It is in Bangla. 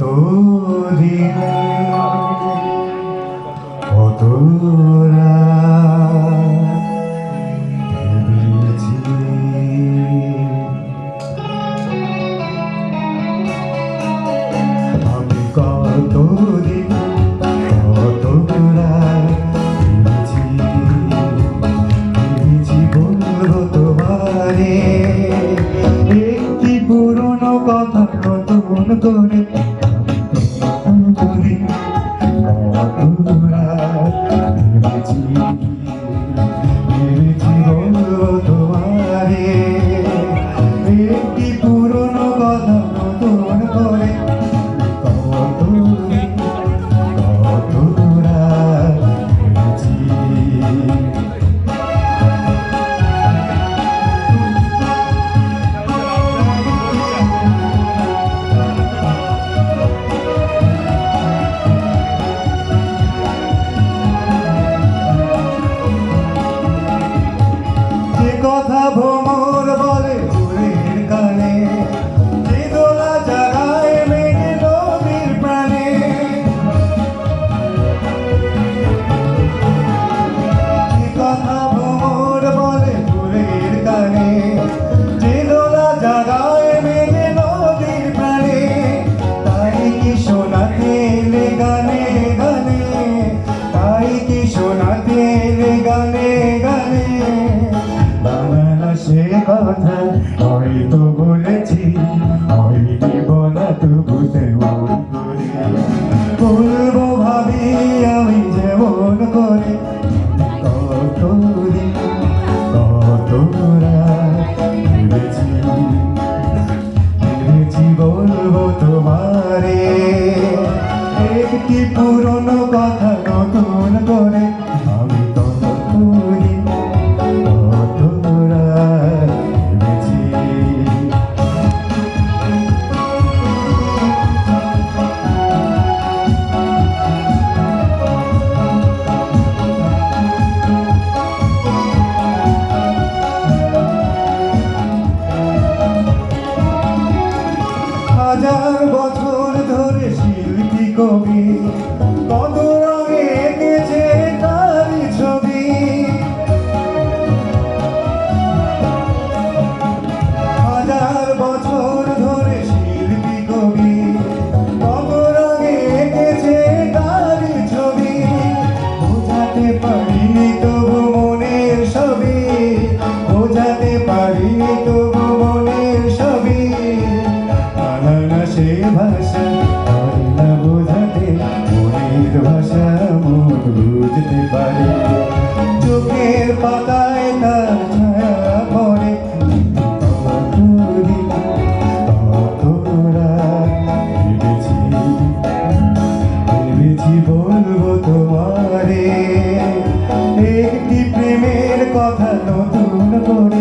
তোদিন কতরা ভেবেছি আমি কতদিন কতরা ভেবেছি ভেবেছি বলবো তোমারে একটি পুরনো কথা নতুন করে ভেবেছি বলবো তোমারে একটি পুরনো কথা নতুন করে কতরা ভেবেছি কথা ভ্রমর বলে ভোরের কানে যে দোলা জাগায় মেঘে নদীর প্রাণে কথা ভ্রমর বলে ভোরের কানে যে দোলা জাগায় মেঘে নদীর প্রাণে তাই কি শোনাতে এলে গানে গানে তাই কি শোনাতে এলে গানে গানে সে কথা হয়তো বলেছি হয়নি বলা তবুতে বলবো ভাবি আমি যেমন করে কতদিন কতরা ভেবেছি ভেবেছি বলবো তোমারে একটি পুরনো কথা নতুন করে আমি কতদিন হাজার বছর ধরে শিল্পী কবি কত রঙে এঁকেছে তারই ছবি হাজার বছর ধরে শিল্পী কবি কত রঙে এঁকেছে তারই ছবি বোঝাতে পারিনি তবু মনের ছবি বোঝাতে পারিনি তবু মনের ছবি সে ভাষা পারি না বোঝাতে মনের ভাষা মন বুঝতে পারে চোখের পাতায় তার ছায়া পড়ে কতদিন কতরা ভেবেছি ভেবেছি বলবো তোমারে একটি প্রেমের কথা নতুন করে